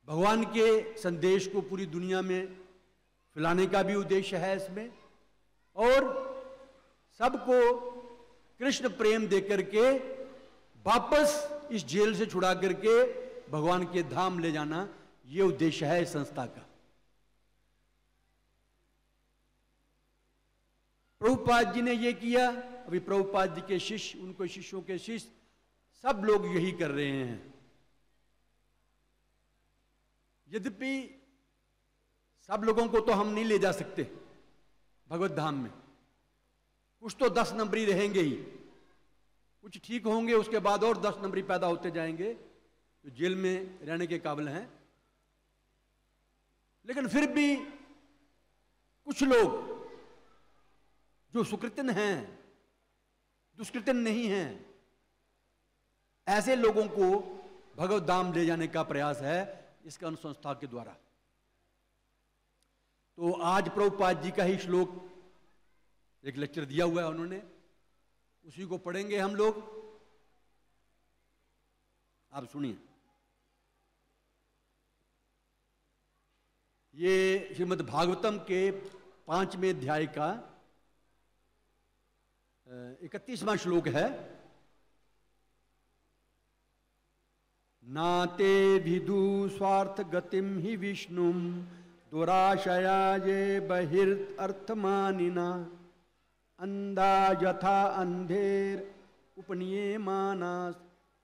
भगवान के संदेश को पूरी दुनिया में फैलाने का भी उद्देश्य है इसमें, और सबको कृष्ण प्रेम देकर के वापस इस जेल से छुड़ा करके भगवान के धाम ले जाना, ये उद्देश्य है इस संस्था का। प्रभुपाद जी ने ये किया, अभी प्रभुपाद जी के शिष्य, उनको शिष्यों के शिष्य सब लोग यही कर रहे हैं। यद्यपि सब लोगों को तो हम नहीं ले जा सकते भगवत धाम में, कुछ तो 10 नंबरी रहेंगे ही, कुछ ठीक होंगे, उसके बाद और 10 नंबरी पैदा होते जाएंगे जो जेल में रहने के काबिल हैं। लेकिन फिर भी कुछ लोग जो सुकृतन हैं, दुष्कृतन नहीं हैं, ऐसे लोगों को भगवत धाम ले जाने का प्रयास है इसका अनुसंस्था के द्वारा। तो आज प्रभुपाद जी का ही श्लोक एक लेक्चर दिया हुआ है उन्होंने, उसी को पढ़ेंगे हम लोग। आप सुनिए। ये श्रीमद् भागवतम के 5वें अध्याय का 31वां श्लोक है। नाते विदु स्वार्थ गतिम ही विष्णुम दुराशया ये बहिर्र्थमानिना अंधा यथा अंधेर उपनियमानास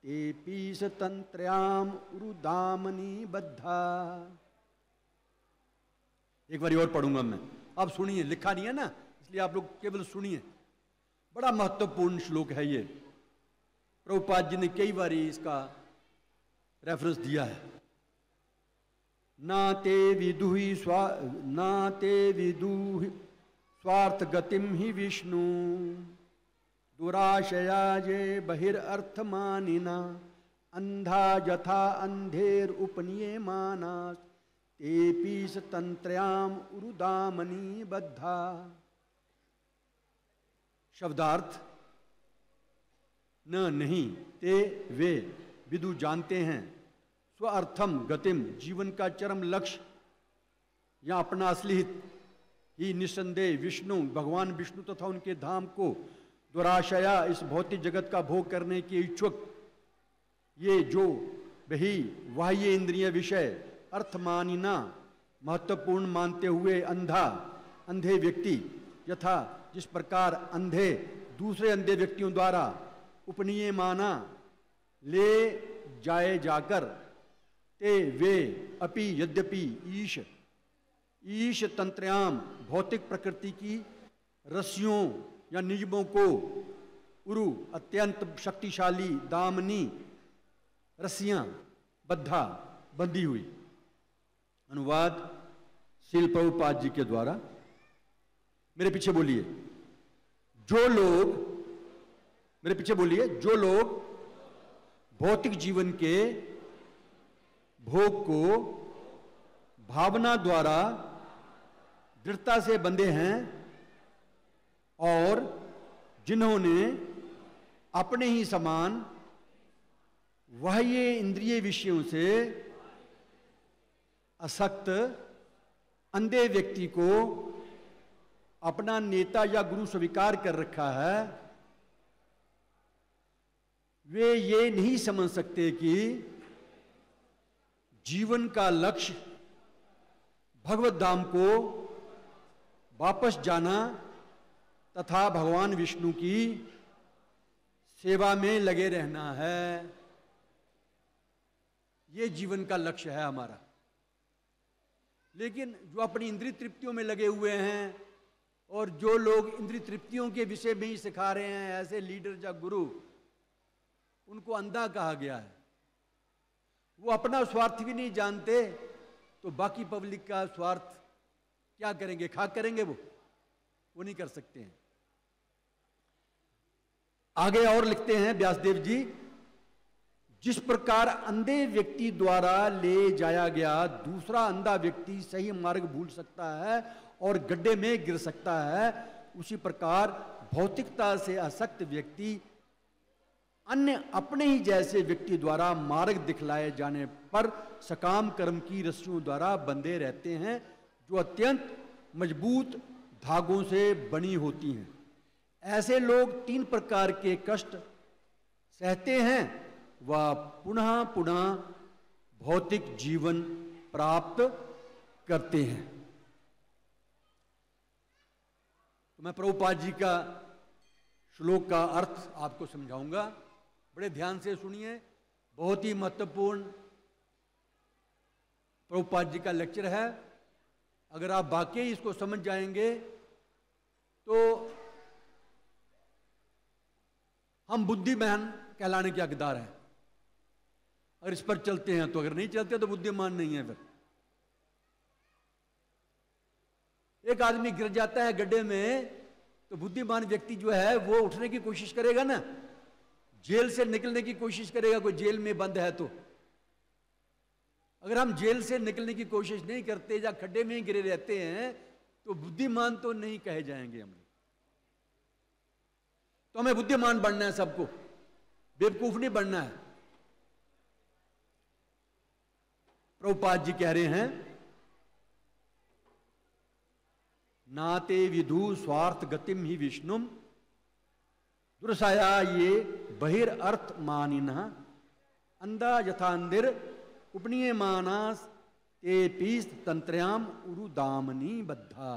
ते पीस तंत्रयाम उरुदामनी बद्धा। एक बार और पढ़ूंगा मैं, आप सुनिए, लिखा नहीं है ना इसलिए आप लोग केवल सुनिए। बड़ा महत्वपूर्ण श्लोक है ये, प्रभुपाद जी ने कई बार इसका रेफरेंस दिया है। नाते विदुहि स्वार्थ गतिम ही विष्णु दुराशया ये बहिर्र्थमानिना अंधा यथा अंधेर उपनियमानास तेपीस तंत्रयाम उरुदामनी बद्धा। शब्दार्थ, न नहीं, ते वे विदु जानते हैं, स्वार्थम गतिम जीवन का चरम लक्ष्य या अपना असली हित ही निसंदेह विष्णु भगवान विष्णु तथा उनके धाम को दुराशया इस भौतिक जगत का भोग करने के इच्छुक ये जो वही बाह्य इंद्रिय विषय अर्थमानिना महत्वपूर्ण मानते हुए अंधे व्यक्ति यथा जिस प्रकार अंधे दूसरे अंधे व्यक्तियों द्वारा उपनियमाना ले जाए जाकर ते वे अपि यद्यपि ईश तंत्रयाम भौतिक प्रकृति की रस्सियों या नियमों को उरु अत्यंत शक्तिशाली दामनी रस्सियां बद्धा बंधी हुई। अनुवाद श्रील प्रभुपाद जी के द्वारा। मेरे पीछे बोलिए, जो लोग, मेरे पीछे बोलिए, जो लोग भौतिक जीवन के भोग को भावना द्वारा दृढ़ता से बंधे हैं और जिन्होंने अपने ही समान बाह्य इंद्रिय विषयों से असक्त अंधे व्यक्ति को अपना नेता या गुरु स्वीकार कर रखा है, वे ये नहीं समझ सकते कि जीवन का लक्ष्य भगवत धाम को वापस जाना तथा भगवान विष्णु की सेवा में लगे रहना है। ये जीवन का लक्ष्य है हमारा। लेकिन जो अपनी इंद्रिय तृप्तियों में लगे हुए हैं और जो लोग इंद्रिय तृप्तियों के विषय में ही सिखा रहे हैं, ऐसे लीडर या गुरु, उनको अंधा कहा गया है। वो अपना स्वार्थ भी नहीं जानते तो बाकी पब्लिक का स्वार्थ क्या करेंगे? खाक करेंगे? वो नहीं कर सकते हैं। आगे और लिखते हैं व्यासदेव जी, जिस प्रकार अंधे व्यक्ति द्वारा ले जाया गया दूसरा अंधा व्यक्ति सही मार्ग भूल सकता है और गड्ढे में गिर सकता है, उसी प्रकार भौतिकता से आसक्त व्यक्ति अन्य अपने ही जैसे व्यक्ति द्वारा मार्ग दिखलाए जाने पर सकाम कर्म की रस्सियों द्वारा बंधे रहते हैं, जो अत्यंत मजबूत धागों से बनी होती हैं। ऐसे लोग 3 प्रकार के कष्ट सहते हैं, वह पुनः पुनः भौतिक जीवन प्राप्त करते हैं। तो मैं प्रभुपाद जी का श्लोक का अर्थ आपको समझाऊंगा, बड़े ध्यान से सुनिए। बहुत ही महत्वपूर्ण प्रभुपाद जी का लेक्चर है। अगर आप वाकई इसको समझ जाएंगे तो हम बुद्धिमान कहलाने के हकदार हैं। अगर इस पर चलते हैं तो, अगर नहीं चलते तो बुद्धिमान नहीं है। फिर एक आदमी गिर जाता है गड्ढे में तो बुद्धिमान व्यक्ति जो है वो उठने की कोशिश करेगा ना, जेल से निकलने की कोशिश करेगा। कोई जेल में बंद है तो अगर हम जेल से निकलने की कोशिश नहीं करते या खड्डे में ही गिरे रहते हैं तो बुद्धिमान तो नहीं कहे जाएंगे हम। तो हमें बुद्धिमान बनना है, सबको बेवकूफ नहीं बनना है। प्रभुपाद जी कह रहे हैं, नाते विधु स्वार्थ गतिम ही विष्णुम दुर्साया ये बहिर्अर्थ मानिनः अंधा यथांदिर उपनीयमानास ते पीस तंत्रयाम उरुदामनी बद्धा।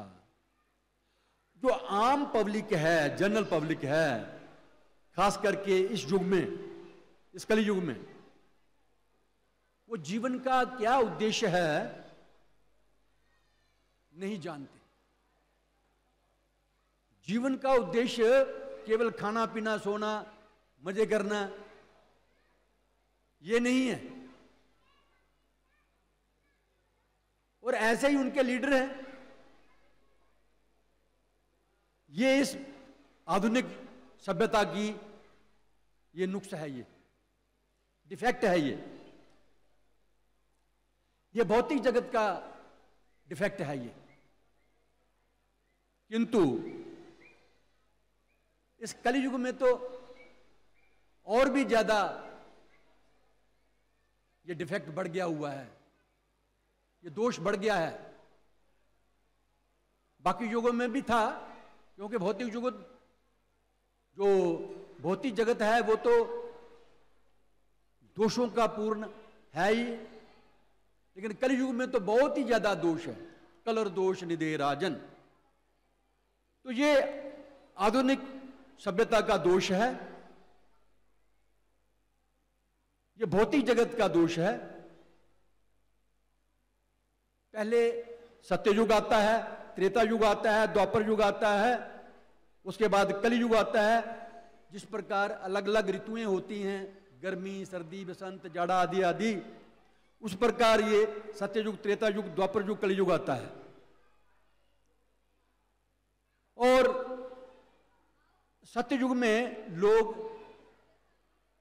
जो आम पब्लिक है, जनरल पब्लिक है, खास करके इस युग में, इस कली युग में, वो जीवन का क्या उद्देश्य है नहीं जानते। जीवन का उद्देश्य केवल खाना पीना सोना मजे करना ये नहीं है। और ऐसे ही उनके लीडर हैं। ये इस आधुनिक सभ्यता की ये नुक्स है, ये डिफेक्ट है, ये भौतिक जगत का डिफेक्ट है ये। किंतु इस कलियुग में तो और भी ज्यादा ये डिफेक्ट बढ़ गया हुआ है, ये दोष बढ़ गया है। बाकी युगों में भी था, क्योंकि भौतिक युग, जो भौतिक जगत है वो तो दोषों का पूर्ण है ही, लेकिन कलियुग में तो बहुत ही ज्यादा दोष है। कलर दोष निधे राजन, तो ये आधुनिक सभ्यता का दोष है, ये भौतिक जगत का दोष है। पहले सत्ययुग आता है, त्रेता युग आता है, द्वापर युग आता है, उसके बाद कली युग आता है। जिस प्रकार अलग अलग ऋतुएं होती हैं, गर्मी सर्दी बसंत जाड़ा आदि आदि, उस प्रकार ये सत्ययुग त्रेता युग द्वापर युग कली युग आता है। और सत्ययुग में लोग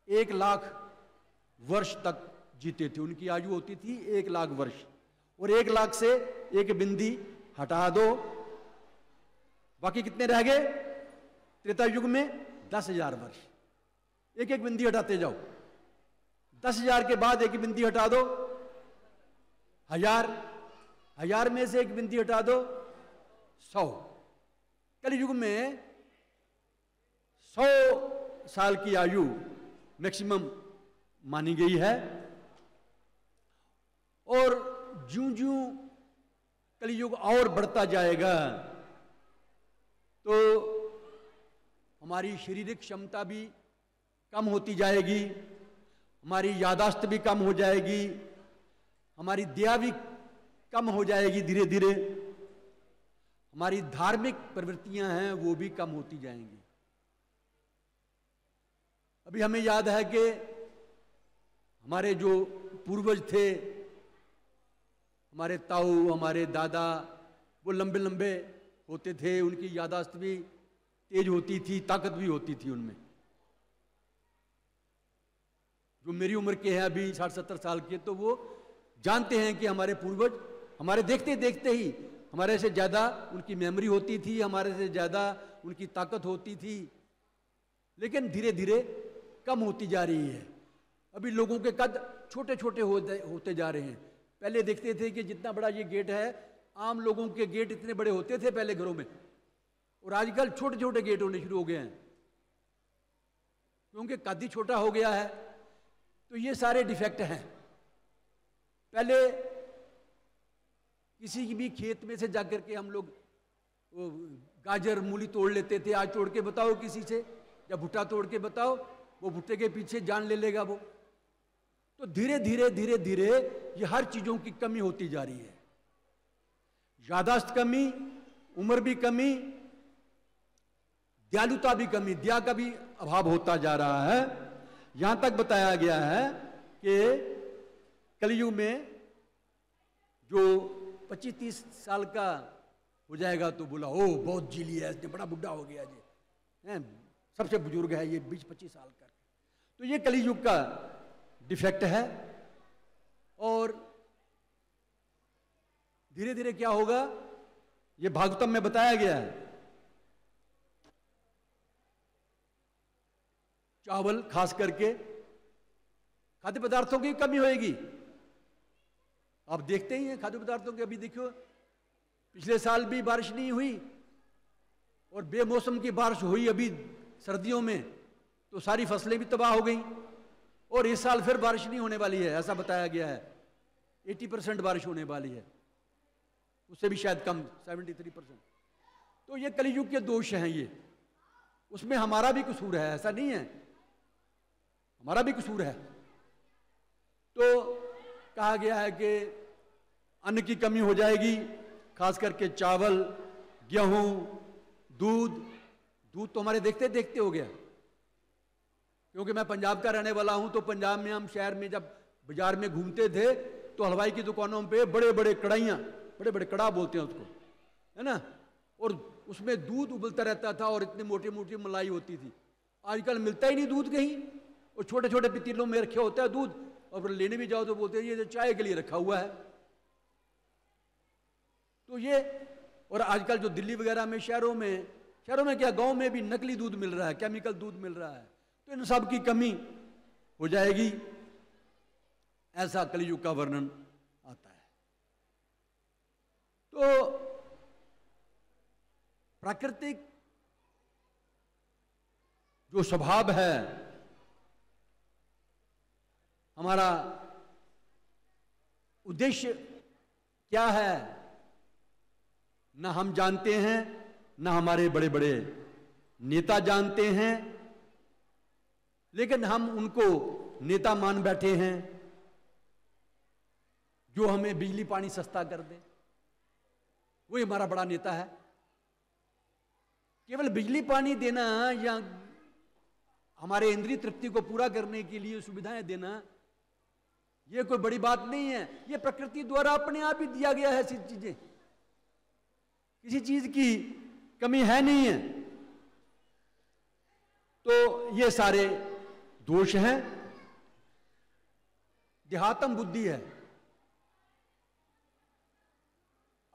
1 लाख वर्ष तक जीते थे, उनकी आयु होती थी 1 लाख वर्ष। और 1 लाख से एक बिंदी हटा दो, बाकी कितने रह गए? त्रेता युग में 10,000 वर्ष। एक एक बिंदी हटाते जाओ, 10,000 के बाद एक बिंदी हटा दो, 1000, 1000 में से एक बिंदी हटा दो, 100। कलियुग में 100 साल की आयु मैक्सिमम मानी गई है। और ज्यों ज्यों कलियुग और बढ़ता जाएगा तो हमारी शारीरिक क्षमता भी कम होती जाएगी, हमारी यादाश्त भी कम हो जाएगी, हमारी दया भी कम हो जाएगी, धीरे धीरे हमारी धार्मिक प्रवृत्तियां हैं वो भी कम होती जाएंगी। अभी हमें याद है कि हमारे जो पूर्वज थे, हमारे ताऊ, हमारे दादा, वो लंबे लंबे होते थे, उनकी यादाश्त भी तेज होती थी, ताकत भी होती थी उनमें। जो मेरी उम्र के हैं अभी 60-70 साल के, तो वो जानते हैं कि हमारे पूर्वज, हमारे देखते देखते ही हमारे से ज़्यादा उनकी मेमोरी होती थी, हमारे से ज़्यादा उनकी ताकत होती थी। लेकिन धीरे धीरे कम होती जा रही है। अभी लोगों के कद छोटे छोटे होते जा रहे हैं। पहले देखते थे कि जितना बड़ा ये गेट है, आम लोगों के गेट इतने बड़े होते थे पहले घरों में, और आजकल छोटे छोटे गेट होने शुरू हो गए हैं क्योंकि कद ही छोटा हो गया है। तो ये सारे डिफेक्ट हैं। पहले किसी की भी खेत में से जाकर के हम लोग वो गाजर मूली तोड़ लेते थे। आज तोड़ के बताओ किसी से, या भुट्टा तोड़ के बताओ, वो भुट्टे के पीछे जान ले लेगा वो। तो धीरे धीरे धीरे धीरे ये हर चीजों की कमी होती जा रही है। यादाश्त कमी, उम्र भी कमी, दयालुता भी कमी, दया का भी अभाव होता जा रहा है। यहां तक बताया गया है कि कलयुग में जो 25-30 साल का हो जाएगा तो बोला ओ बहुत जी लिया है, बड़ा बुढ़ा हो गया जी, सबसे बुजुर्ग है ये 20-25 साल का। तो ये कलयुग का डिफेक्ट है। और धीरे धीरे क्या होगा, ये भागवतम में बताया गया है। चावल खास करके खाद्य पदार्थों की कमी होएगी। आप देखते ही हैं खाद्य पदार्थों की। अभी देखो पिछले साल भी बारिश नहीं हुई और बेमौसम की बारिश हुई अभी सर्दियों में, तो सारी फसलें भी तबाह हो गई। और इस साल फिर बारिश नहीं होने वाली है, ऐसा बताया गया है। 80% बारिश होने वाली है, उससे भी शायद कम, 73%। तो ये कलयुग के दोष हैं ये। उसमें हमारा भी कसूर है, ऐसा नहीं है, हमारा भी कसूर है। तो कहा गया है कि अन्न की कमी हो जाएगी, खास करके चावल, गेहूं, दूध। दूध तो हमारे देखते देखते हो गया, क्योंकि मैं पंजाब का रहने वाला हूं। तो पंजाब में हम शहर में जब बाजार में घूमते थे तो हलवाई की दुकानों पे बड़े बड़े कढ़ाइयाँ, बड़े बड़े कड़ा बोलते हैं उसको, है ना, और उसमें दूध उबलता रहता था और इतनी मोटी मोटी मलाई होती थी। आजकल मिलता ही नहीं दूध कहीं, और छोटे छोटे पतीलों में रखे होता है दूध, और लेने भी जाओ तो बोलते हैं ये चाय के लिए रखा हुआ है। तो ये, और आजकल जो दिल्ली वगैरह में, शहरों में क्या, गांव में भी नकली दूध मिल रहा है, केमिकल दूध मिल रहा है। तो इन सब की कमी हो जाएगी, ऐसा कलयुग का वर्णन आता है। तो प्राकृतिक जो स्वभाव है हमारा, उद्देश्य क्या है, ना हम जानते हैं, ना हमारे बड़े बड़े नेता जानते हैं। लेकिन हम उनको नेता मान बैठे हैं जो हमें बिजली पानी सस्ता कर दे, वही हमारा बड़ा नेता है। केवल बिजली पानी देना या हमारे इंद्रिय तृप्ति को पूरा करने के लिए सुविधाएं देना, ये कोई बड़ी बात नहीं है। ये प्रकृति द्वारा अपने आप ही दिया गया है ऐसी चीजें, किसी चीज की कमी है नहीं है। तो ये सारे दोष हैं। देहात्म बुद्धि है,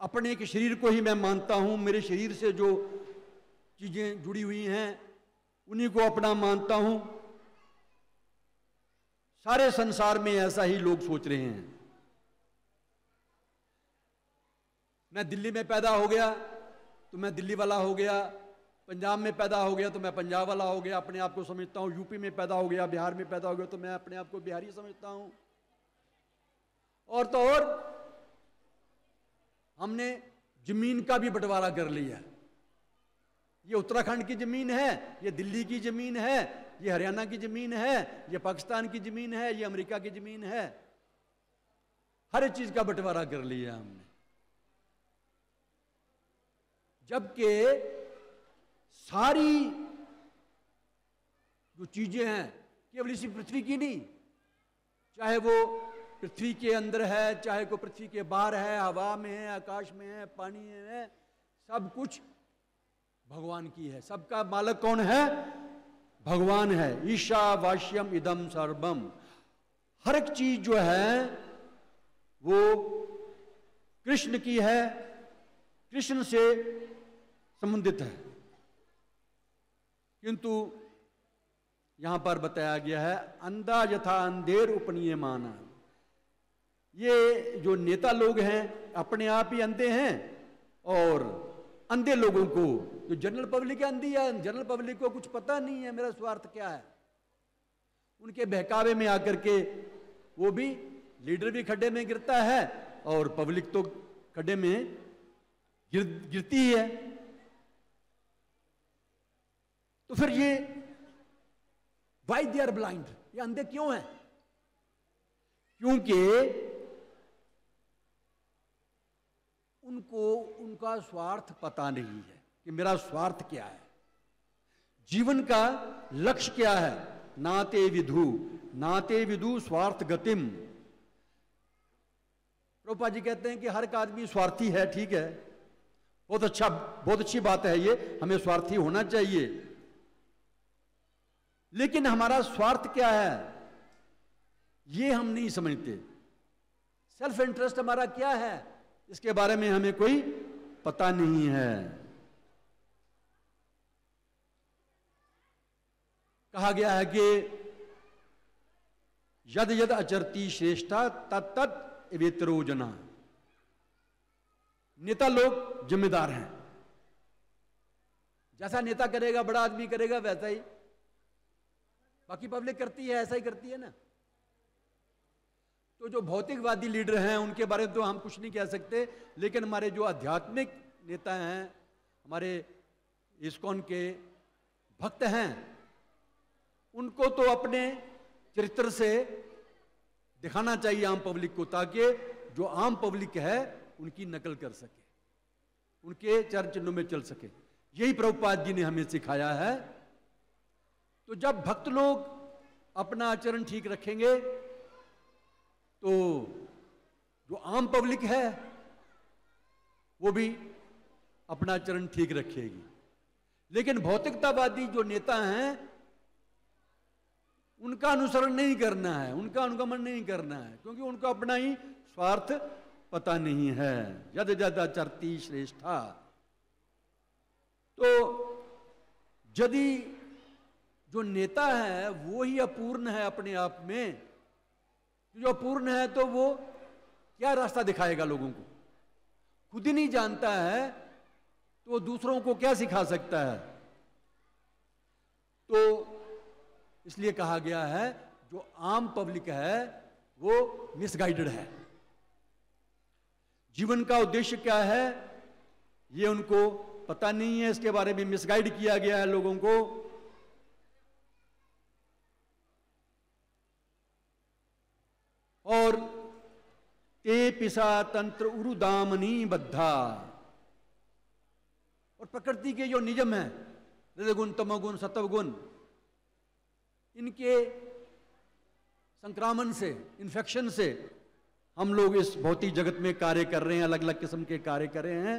अपने के शरीर को ही मैं मानता हूं, मेरे शरीर से जो चीजें जुड़ी हुई हैं उन्हीं को अपना मानता हूं। सारे संसार में ऐसा ही लोग सोच रहे हैं। मैं दिल्ली में पैदा हो गया तो मैं दिल्ली वाला हो गया, पंजाब में पैदा हो गया तो मैं पंजाब वाला हो गया, अपने आप को समझता हूं। यूपी में पैदा हो गया, बिहार में पैदा हो गया तो मैं अपने आप को बिहारी समझता हूं। और तो और हमने जमीन का भी बंटवारा कर लिया। ये उत्तराखंड की जमीन है, ये दिल्ली की जमीन है, ये हरियाणा की जमीन है, ये पाकिस्तान की जमीन है, ये अमेरिका की जमीन है। हर एक चीज का बंटवारा कर लिया हमने, जबकि सारी जो चीजें हैं केवल इसी पृथ्वी की नहीं, चाहे वो पृथ्वी के अंदर है, चाहे को पृथ्वी के बाहर है, हवा में है, आकाश में है, पानी में है, सब कुछ भगवान की है। सबका मालिक कौन है? भगवान है। ईशावास्यम इदम सर्वम। हर एक चीज जो है वो कृष्ण की है, कृष्ण से संबंधित है। किंतु यहां पर बताया गया है, अंधा यथा अंधेर उपनीयमाना। ये जो नेता लोग हैं अपने आप ही अंधे हैं, और अंधे लोगों को, जो जनरल पब्लिक है अंधी है, जनरल पब्लिक को कुछ पता नहीं है मेरा स्वार्थ क्या है, उनके बहकावे में आकर के वो भी, लीडर भी खड्डे में गिरता है और पब्लिक तो खड्डे में गिरती ही है। तो फिर ये वाई दे आर ब्लाइंड, ये अंधे क्यों हैं? क्योंकि उनको उनका स्वार्थ पता नहीं है कि मेरा स्वार्थ क्या है, जीवन का लक्ष्य क्या है। नाते विदु स्वार्थ गतिम। प्रभुपाद जी कहते हैं कि हर एक आदमी स्वार्थी है, ठीक है, बहुत अच्छा, बहुत अच्छी बात है, ये हमें स्वार्थी होना चाहिए, लेकिन हमारा स्वार्थ क्या है ये हम नहीं समझते। सेल्फ इंटरेस्ट हमारा क्या है इसके बारे में हमें कोई पता नहीं है। कहा गया है कि यद यद अचरती श्रेष्ठा तत्तत् वेतरो जना। नेता लोग जिम्मेदार हैं, जैसा नेता करेगा, बड़ा आदमी करेगा, वैसा ही बाकी पब्लिक करती है, ऐसा ही करती है ना। तो जो भौतिकवादी लीडर हैं उनके बारे में तो हम कुछ नहीं कह सकते, लेकिन हमारे जो आध्यात्मिक नेता हैं, हमारे इस्कॉन के भक्त हैं, उनको तो अपने चरित्र से दिखाना चाहिए आम पब्लिक को, ताकि जो आम पब्लिक है उनकी नकल कर सके, उनके चरण चिन्हों में चल सके। यही प्रभुपाद जी ने हमें सिखाया है। तो जब भक्त लोग अपना आचरण ठीक रखेंगे तो जो आम पब्लिक है वो भी अपना आचरण ठीक रखेगी। लेकिन भौतिकतावादी जो नेता हैं उनका अनुसरण नहीं करना है, उनका अनुगमन नहीं करना है, क्योंकि उनको अपना ही स्वार्थ पता नहीं है। यद यद आचरति श्रेष्ठा। तो यदि जो नेता है वो ही अपूर्ण है अपने आप में, जो अपूर्ण है तो वो क्या रास्ता दिखाएगा लोगों को? खुद ही नहीं जानता है तो वो दूसरों को क्या सिखा सकता है? तो इसलिए कहा गया है जो आम पब्लिक है वो मिसगाइडेड है। जीवन का उद्देश्य क्या है ये उनको पता नहीं है, इसके बारे में मिसगाइड किया गया है लोगों को। और ते पिसा तंत्र उरुदामनी बद्धा। और प्रकृति के जो नियम है, रजोगुण तमोगुण सत्वगुण, इनके संक्रामण से, इन्फेक्शन से हम लोग इस भौतिक जगत में कार्य कर रहे हैं, अलग अलग किस्म के कार्य कर रहे हैं।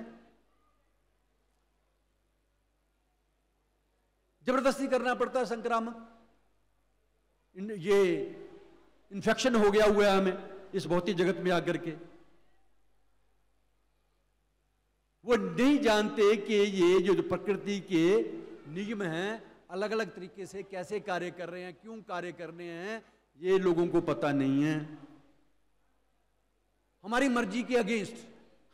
जबरदस्ती करना पड़ता है संक्रामक, ये इन्फेक्शन हो गया हुआ है हमें इस भौतिक जगत में आकर के। वो नहीं जानते कि ये जो प्रकृति के नियम हैं अलग अलग तरीके से कैसे कार्य कर रहे हैं, क्यों कार्य करने हैं, ये लोगों को पता नहीं है। हमारी मर्जी के अगेंस्ट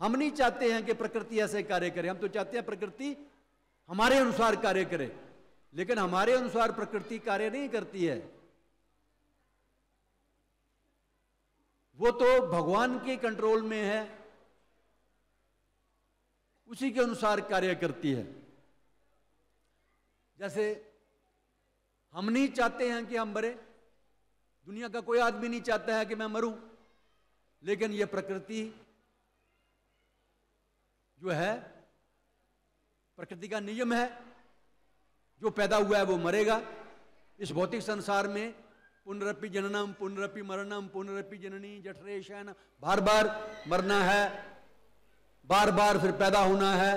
हम नहीं चाहते हैं कि प्रकृति ऐसे कार्य करे, हम तो चाहते हैं प्रकृति हमारे अनुसार कार्य करे, लेकिन हमारे अनुसार प्रकृति कार्य नहीं करती है। वो तो भगवान के कंट्रोल में है, उसी के अनुसार कार्य करती है। जैसे हम नहीं चाहते हैं कि हम मरे, दुनिया का कोई आदमी नहीं चाहता है कि मैं मरूं, लेकिन यह प्रकृति जो है, प्रकृति का नियम है, जो पैदा हुआ है वो मरेगा। इस भौतिक संसार में पुनरपि जननम पुनरपि मरणम पुनरपि जननी जठरे शयन, बार बार मरना है, बार बार फिर पैदा होना है।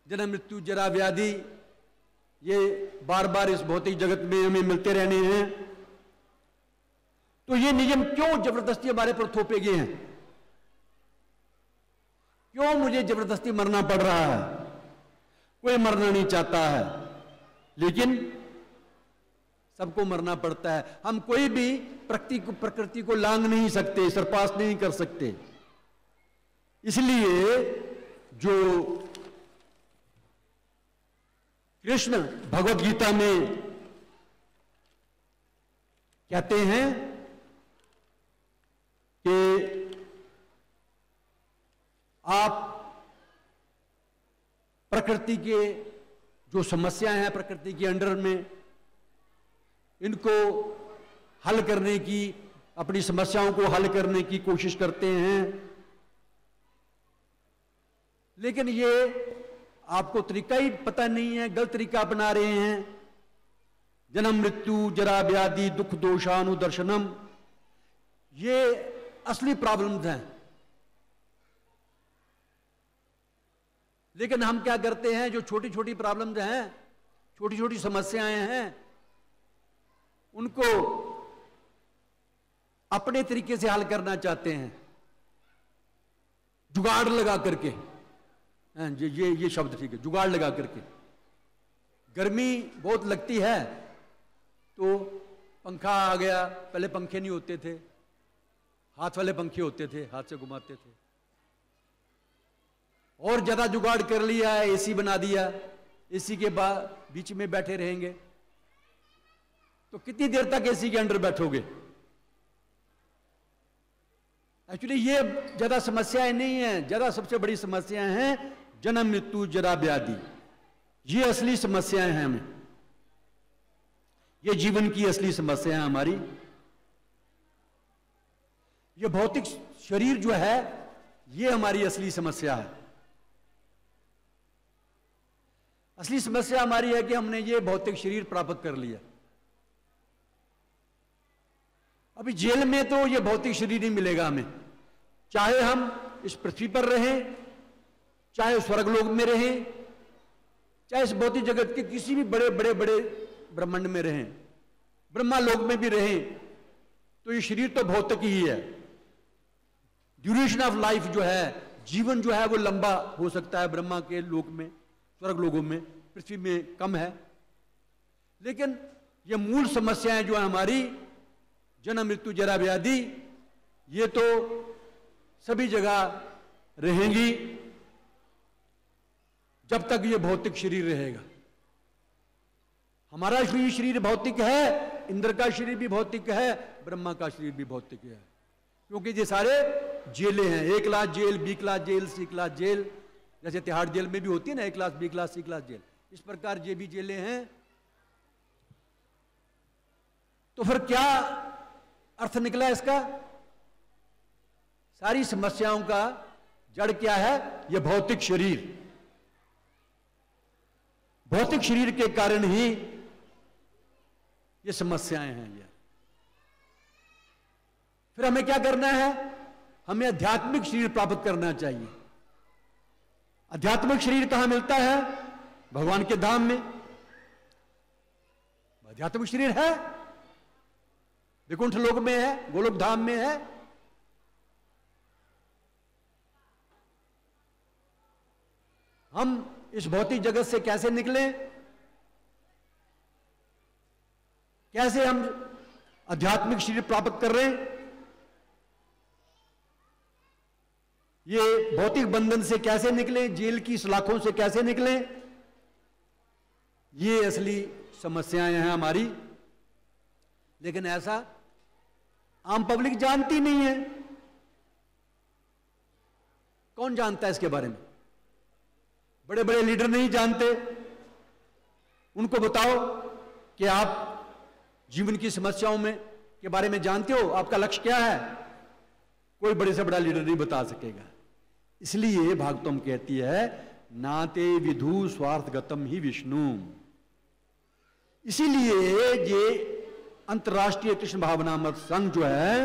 जन्म मृत्यु जरा व्याधि, ये बार बार इस भौतिक जगत में हमें मिलते रहने हैं। तो ये नियम क्यों जबरदस्ती हमारे पर थोपे गए हैं? क्यों मुझे जबरदस्ती मरना पड़ रहा है? कोई मरना नहीं चाहता है, लेकिन सबको मरना पड़ता है। हम कोई भी प्रकृति को लांघ नहीं सकते, सरपास नहीं कर सकते। इसलिए जो कृष्ण भगवत गीता में कहते हैं कि आप प्रकृति के जो समस्याएं हैं प्रकृति के अंडर में, इनको हल करने की, अपनी समस्याओं को हल करने की कोशिश करते हैं, लेकिन ये आपको तरीका ही पता नहीं है, गलत तरीका अपना रहे हैं। जन्म मृत्यु जरा व्याधि दुख दोषानुदर्शनम, ये असली प्रॉब्लम्स हैं। लेकिन हम क्या करते हैं, जो छोटी छोटी प्रॉब्लम्स हैं, छोटी छोटी समस्याएं हैं, उनको अपने तरीके से हल करना चाहते हैं, जुगाड़ लगा करके। ये शब्द ठीक है, जुगाड़ लगा करके। गर्मी बहुत लगती है तो पंखा आ गया, पहले पंखे नहीं होते थे, हाथ वाले पंखे होते थे, हाथ से घुमाते थे, और ज्यादा जुगाड़ कर लिया है, एसी बना दिया, एसी के बाद बीच में बैठे रहेंगे तो कितनी देर तक एसी के अंदर बैठोगे? एक्चुअली ये ज्यादा समस्याएं नहीं है, ज्यादा सबसे बड़ी समस्याएं हैं जन्म मृत्यु जरा व्याधि। ये असली समस्याएं हैं हमें, ये जीवन की असली समस्या है हमारी। ये भौतिक शरीर जो है, ये हमारी असली समस्या है। असली समस्या हमारी है कि हमने ये भौतिक शरीर प्राप्त कर लिया। अभी जेल में तो ये भौतिक शरीर नहीं मिलेगा हमें, चाहे हम इस पृथ्वी पर रहें, चाहे स्वर्गलोक में रहें, चाहे इस भौतिक जगत के किसी भी बड़े बड़े बड़े ब्रह्मांड में रहें, ब्रह्मा लोक में भी रहें, तो ये शरीर तो भौतिक ही है। ड्यूरेशन ऑफ लाइफ जो है, जीवन जो है वो लंबा हो सकता है ब्रह्मा के लोक में, स्वर्ग लोकों में, पृथ्वी में कम है। लेकिन ये मूल समस्याएं जो है हमारी, जन्म मृत्यु जरा व्याधि, ये तो सभी जगह रहेंगी जब तक ये भौतिक शरीर रहेगा। हमारा शरीर भौतिक है, इंद्र का शरीर भी भौतिक है, ब्रह्मा का शरीर भी भौतिक है, क्योंकि ये सारे जेलें हैं। A class jail, B class jail, C class jail, जैसे तिहाड़ जेल में भी होती है ना, A class, B class, C class jail, इस प्रकार ये भी जेलें हैं। तो फिर क्या अर्थ निकला इसका? सारी समस्याओं का जड़ क्या है? यह भौतिक शरीर। भौतिक शरीर के कारण ही ये समस्याएं हैं यार। फिर हमें क्या करना है? हमें आध्यात्मिक शरीर प्राप्त करना चाहिए। आध्यात्मिक शरीर कहां मिलता है? भगवान के धाम में आध्यात्मिक शरीर है, वैकुंठ लोक में है, गोलोक धाम में है। हम इस भौतिक जगत से कैसे निकलें? कैसे हम आध्यात्मिक शरीर प्राप्त कर रहे हैं? ये भौतिक बंधन से कैसे निकलें? जेल की सलाखों से कैसे निकलें? ये असली समस्याएं हैं हमारी। लेकिन ऐसा आम पब्लिक जानती नहीं है। कौन जानता है इसके बारे में? बड़े बड़े लीडर नहीं जानते। उनको बताओ कि आप जीवन की समस्याओं में के बारे में जानते हो, आपका लक्ष्य क्या है? कोई बड़े से बड़ा लीडर नहीं बता सकेगा। इसलिए भागवतम कहती है, नाते विधु स्वार्थगतम ही विष्णु। इसीलिए ये अंतर्राष्ट्रीय कृष्ण भावनामृत संघ जो है,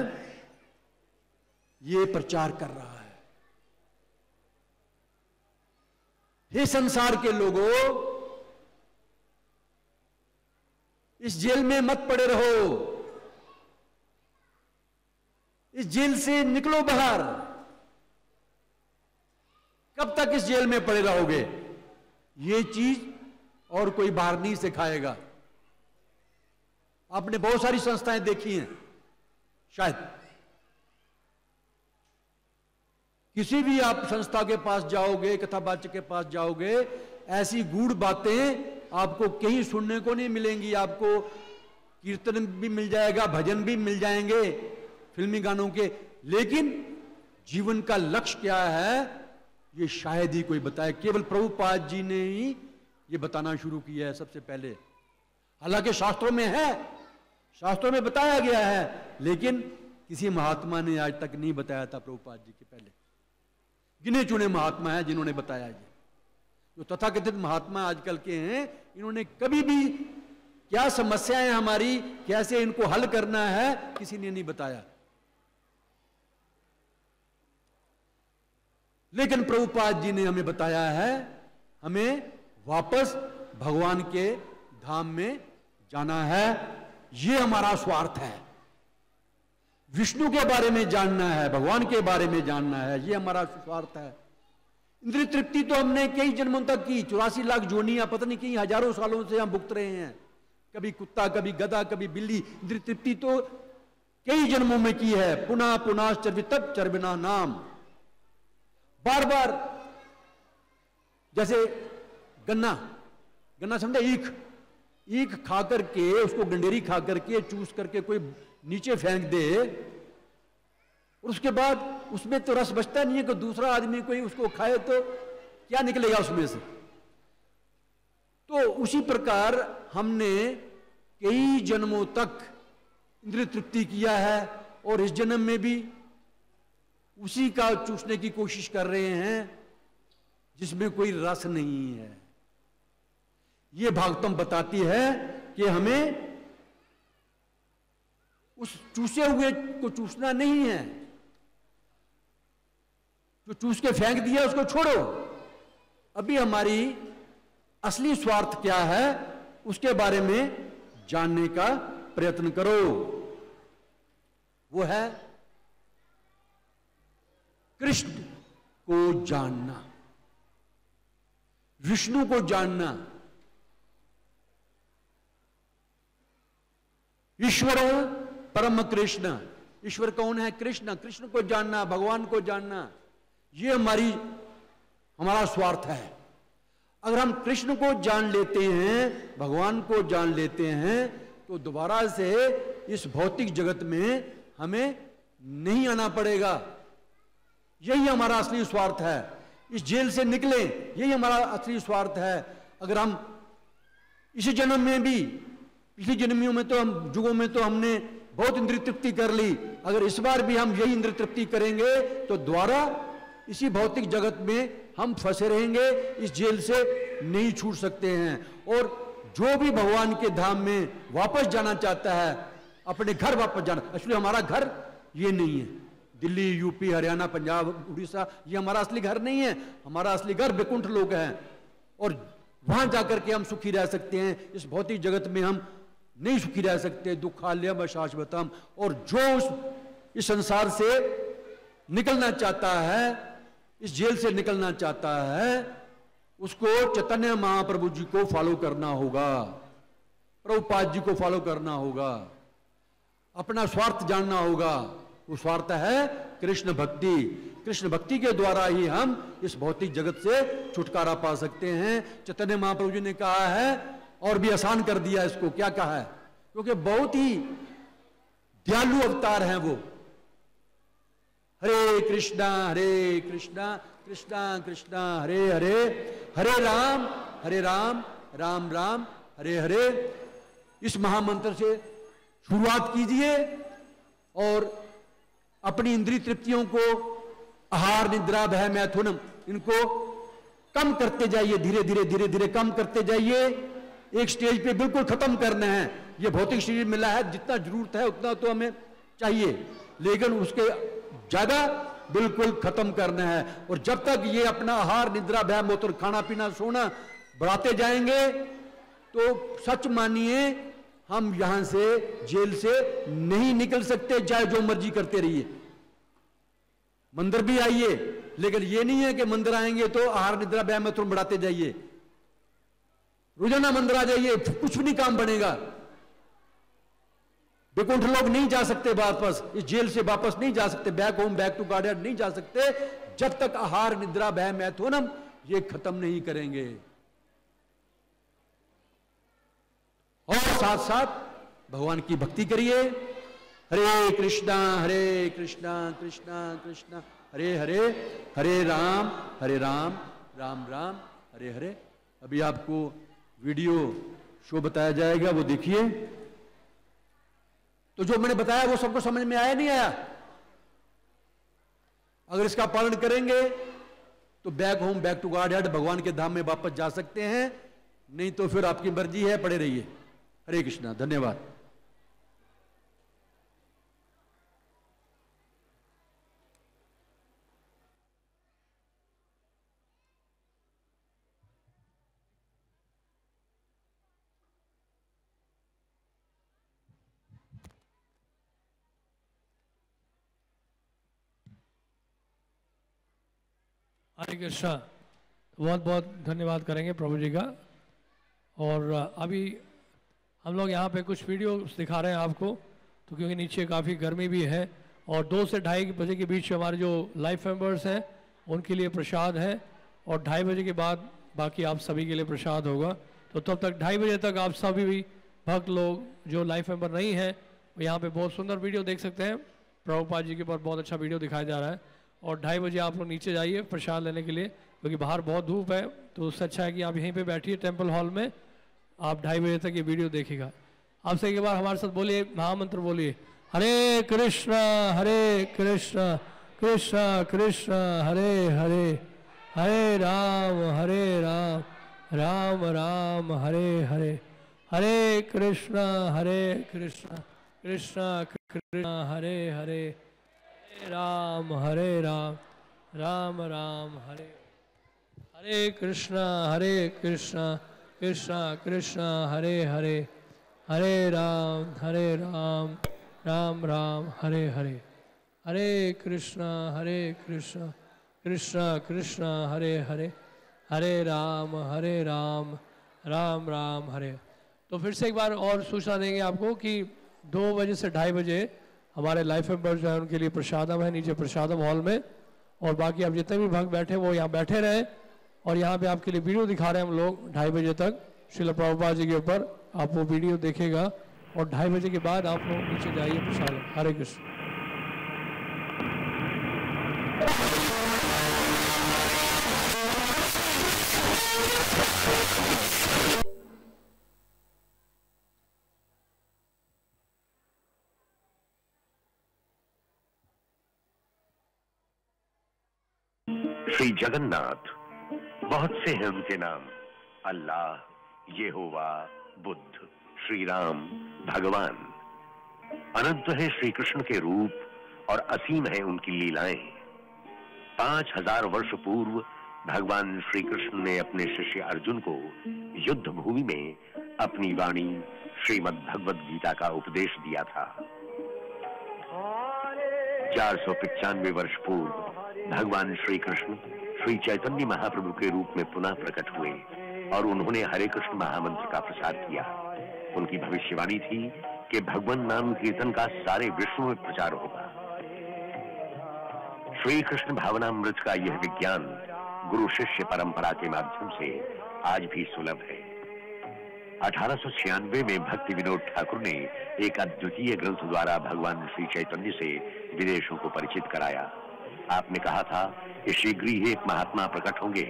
ये प्रचार कर रहा है, हे संसार के लोगों, इस जेल में मत पड़े रहो, इस जेल से निकलो बाहर। कब तक इस जेल में पड़े रहोगे? ये चीज और कोई बाहर नहीं सिखाएगा। आपने बहुत सारी संस्थाएं देखी हैं, शायद किसी भी आप संस्था के पास जाओगे, कथावाचक के पास जाओगे, ऐसी गूढ़ बातें आपको कहीं सुनने को नहीं मिलेंगी। आपको कीर्तन भी मिल जाएगा, भजन भी मिल जाएंगे फिल्मी गानों के, लेकिन जीवन का लक्ष्य क्या है ये शायद ही कोई बताए। केवल प्रभुपाद जी ने ही ये बताना शुरू किया है सबसे पहले। हालांकि शास्त्रों में है, शास्त्रों में बताया गया है, लेकिन किसी महात्मा ने आज तक नहीं बताया था। प्रभुपाद जी के पहले गिने चुने महात्मा हैं जिन्होंने बताया। ये जो तथाकथित महात्मा आजकल के हैं, इन्होंने कभी भी क्या समस्याएं हमारी, कैसे इनको हल करना है, किसी ने नहीं बताया। लेकिन प्रभुपाद जी ने हमें बताया है, हमें वापस भगवान के धाम में जाना है। ये हमारा स्वार्थ है। विष्णु के बारे में जानना है, भगवान के बारे में जानना है, ये हमारा स्वार्थ है। इंद्रिय तृप्ति तो हमने कई जन्मों तक की, 84 लाख जोनियां, पता नहीं कई हजारों सालों से हम भुगत रहे हैं। कभी कुत्ता, कभी गधा, कभी बिल्ली। इंद्रिय तृप्ति तो कई जन्मों में की है। पुनः पुनः चर्वितप चर्विना नाम, बार बार। जैसे गन्ना समझे, ईख खा करके, उसको गंडेरी खा करके, चूस करके कोई नीचे फेंक दे, और उसके बाद उसमें तो रस बचता नहीं है कि दूसरा आदमी कोई उसको खाए तो क्या निकलेगा उसमें से। तो उसी प्रकार हमने कई जन्मों तक इंद्रिय तृप्ति किया है, और इस जन्म में भी उसी का चूसने की कोशिश कर रहे हैं जिसमें कोई रस नहीं है। ये भागवतम बताती है कि हमें उस चूसे हुए को चूसना नहीं है। जो चूस के फेंक दिया उसको छोड़ो। अभी हमारी असली स्वार्थ क्या है उसके बारे में जानने का प्रयत्न करो। वो है कृष्ण को जानना, विष्णु को जानना। ईश्वर परम कृष्ण, ईश्वर कौन है? कृष्ण। कृष्ण को जानना, भगवान को जानना, ये हमारा स्वार्थ है। अगर हम कृष्ण को जान लेते हैं, भगवान को जान लेते हैं, तो दोबारा से इस भौतिक जगत में हमें नहीं आना पड़ेगा। यही हमारा असली स्वार्थ है। इस जेल से निकले, यही हमारा असली स्वार्थ है। अगर हम इसी जन्म में भी, पिछली जन्मियों में तो हम युगों में तो हमने बहुत इंद्रिय तृप्ति कर ली, अगर इस बार भी हम यही इंद्रिय तृप्ति करेंगे तो द्वारा इसी भौतिक जगत में हम फंसे रहेंगे, इस जेल से नहीं छूट सकते हैं। और जो भी भगवान के धाम में वापस जाना चाहता है, अपने घर वापस जाना, एक्चुअली हमारा घर ये नहीं है। दिल्ली, यूपी, हरियाणा, पंजाब, उड़ीसा, ये हमारा असली घर नहीं है। हमारा असली घर वैकुंठ लोक है, और वहां जाकर के हम सुखी रह सकते हैं। इस भौतिक जगत में हम नहीं सुखी रह सकते। दुखालयम शाश्वतम। और जो इस संसार से निकलना चाहता है, इस जेल से निकलना चाहता है, उसको चैतन्य महाप्रभु जी को फॉलो करना होगा, प्रभुपाद जी को फॉलो करना होगा, अपना स्वार्थ जानना होगा। वो स्वार्थ है कृष्ण भक्ति। कृष्ण भक्ति के द्वारा ही हम इस भौतिक जगत से छुटकारा पा सकते हैं। चैतन्य महाप्रभु जी ने कहा है, और भी आसान कर दिया इसको। क्या कहा है? क्योंकि बहुत ही दयालु अवतार हैं वो। हरे कृष्णा कृष्णा कृष्णा हरे हरे, हरे राम राम राम हरे हरे। इस महामंत्र से शुरुआत कीजिए और अपनी इंद्रिय तृप्तियों को, आहार, निद्रा, भय, मैथुन, इनको कम करते जाइए। धीरे धीरे धीरे धीरे कम करते जाइए। एक स्टेज पे बिल्कुल खत्म करना है। ये भौतिक शरीर मिला है, जितना जरूरत है उतना तो हमें चाहिए, लेकिन उसके ज्यादा बिल्कुल खत्म करना है। और जब तक ये अपना आहार, निद्रा, भय, मूत्र, खाना पीना, सोना बढ़ाते जाएंगे, तो सच मानिए हम यहां से, जेल से नहीं निकल सकते, चाहे जो मर्जी करते रहिए। मंदिर भी आइए, लेकिन ये नहीं है कि मंदिर आएंगे तो आहार, निद्रा, भय, मैथुन बढ़ाते जाइए। रोजाना मंदिर आ जाइए, कुछ भी नहीं काम बनेगा। वैकुंठ लोग नहीं जा सकते वापस, इस जेल से वापस नहीं जा सकते, back home back to God नहीं जा सकते जब तक आहार निद्रा भय मैथुनम ये खत्म नहीं करेंगे। और साथ साथ भगवान की भक्ति करिए। हरे कृष्णा कृष्णा कृष्णा हरे हरे, हरे राम राम राम हरे हरे। अभी आपको वीडियो शो बताया जाएगा, वो देखिए। तो जो मैंने बताया वो सबको समझ में आया नहीं आया? अगर इसका पालन करेंगे तो back home back to God भगवान के धाम में वापस जा सकते हैं, नहीं तो फिर आपकी मर्जी है, पड़े रहिए। हरे कृष्णा, धन्यवाद। हरे कृष्णा, बहुत बहुत धन्यवाद करेंगे प्रभु जी का। और अभी हम लोग यहाँ पे कुछ वीडियो दिखा रहे हैं आपको, तो क्योंकि नीचे काफ़ी गर्मी भी है और 2 से 2:30 बजे के बीच हमारे जो लाइफ मेंबर्स हैं उनके लिए प्रसाद है, और 2:30 बजे के बाद बाकी आप सभी के लिए प्रसाद होगा। तो तब तक 2:30 बजे तक आप सभी भी भक्त लोग जो लाइफ मेंबर नहीं हैं वो यहाँ पे बहुत सुंदर वीडियो देख सकते हैं। प्रभुपाद जी के ऊपर बहुत अच्छा वीडियो दिखाया जा रहा है। और 2:30 बजे आप लोग नीचे जाइए प्रसाद लेने के लिए, क्योंकि बाहर बहुत धूप है, तो उससे अच्छा है कि आप यहीं पे बैठिए टेंपल हॉल में, आप 2:30 बजे तक ये वीडियो देखेगा। आपसे एक बार हमारे साथ बोलिए, महामंत्र बोलिए, हरे कृष्णा कृष्णा कृष्णा हरे हरे, हरे राम राम राम हरे हरे, हरे कृष्णा कृष्णा कृष्णा हरे हरे, राम राम राम हरे हरे, कृष्णा कृष्णा कृष्णा हरे हरे, हरे राम राम राम हरे हरे, हरे कृष्णा कृष्णा कृष्णा हरे हरे, हरे राम राम राम हरे। तो फिर से एक बार और सूचना देंगे आपको कि 2 बजे से 2:30 बजे हमारे लाइफ मेंबर्स जो है उनके लिए प्रसादम है नीचे प्रसादम हॉल में, और बाकी आप जितने भी भक्त बैठे वो यहाँ बैठे रहे। और यहाँ पे आपके लिए वीडियो दिखा रहे हैं हम लोग 2:30 बजे तक श्रील प्रभुपाद जी के ऊपर, आप वो वीडियो देखेगा। और 2:30 बजे के बाद आप लोग नीचे जाइए प्रसाद। हरे कृष्ण। श्री जगन्नाथ, बहुत से हैं उनके नाम, अल्लाह, यहोवा, बुद्ध, श्री राम, भगवान। अनंत है श्री कृष्ण के रूप और असीम है उनकी लीलाएं। 5000 वर्ष पूर्व भगवान श्री कृष्ण ने अपने शिष्य अर्जुन को युद्ध भूमि में अपनी वाणी श्रीमद् भगवद गीता का उपदेश दिया था। 495 वर्ष पूर्व भगवान श्री कृष्ण श्री चैतन्य महाप्रभु के रूप में पुनः प्रकट हुए और उन्होंने हरे कृष्ण महामंत्र का प्रसार किया। उनकी भविष्यवाणी थी कि भगवान नाम कीर्तन का सारे विश्व में प्रचार होगा। श्री कृष्ण भावनामृत का यह विज्ञान गुरु शिष्य परंपरा के माध्यम से आज भी सुलभ है। 1896 में भक्ति विनोद ठाकुर ने एक अद्वितीय ग्रंथ द्वारा भगवान श्री चैतन्य से विदेशों को परिचित कराया। आपने कहा था कि शीघ्र ही एक महात्मा प्रकट होंगे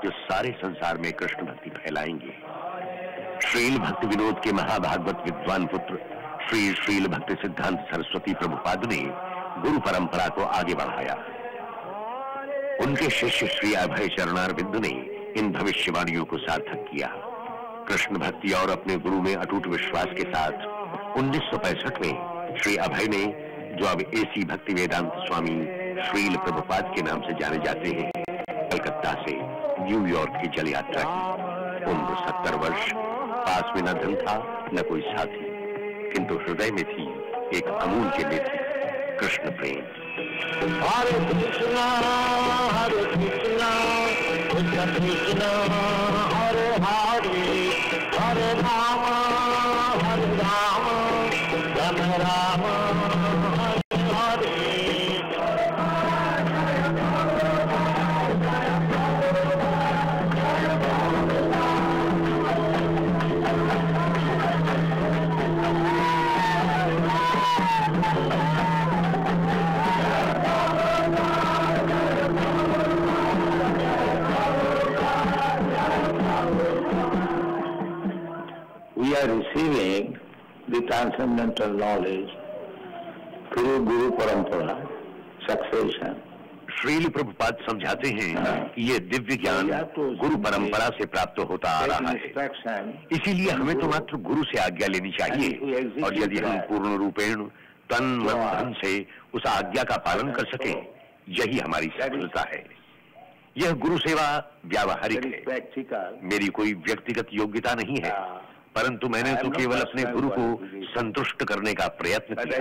जो सारे संसार में कृष्ण भक्ति फैलाएंगे। श्रील भक्ति विनोद के महाभागवत विद्वान पुत्र श्रील भक्ति सिद्धांत सरस्वती प्रभुपाद ने गुरु परंपरा को आगे बढ़ाया। उनके शिष्य श्री अभय चरणारविंद ने इन भविष्यवाणियों को सार्थक किया। कृष्ण भक्ति और अपने गुरु में अटूट विश्वास के साथ 1965 में श्री अभय ने, जो अब एसी भक्ति वेदांत स्वामी श्रील प्रभुपाद के नाम से जाने जाते हैं, कलकत्ता से न्यूयॉर्क की जल यात्रा की। उम्र 70 वर्ष, पास में न धन था न कोई साथी, किंतु हृदय में थी एक अमूल्य निधि, कृष्ण प्रेम। हरे Krishna Krishna Krishna Hare Hare, Rama, Hare Hare. We are receiving the transcendental knowledge through Guru Parampara, succession. Srila Prabhupada समझाते हैं कि ये दिव्य ज्ञान गुरु परंपरा से प्राप्त होता आ रहा है, इसीलिए हमें तो मात्र गुरु से आज्ञा लेनी चाहिए, और यदि हम पूर्ण रूपेण तन मन धन से उस आज्ञा का पालन कर सकें, यही हमारी सफलता है। यह गुरु सेवा व्यावहारिक है, मेरी कोई व्यक्तिगत योग्यता नहीं है, परंतु मैंने तो केवल अपने गुरु को संतुष्ट करने का प्रयत्न किया।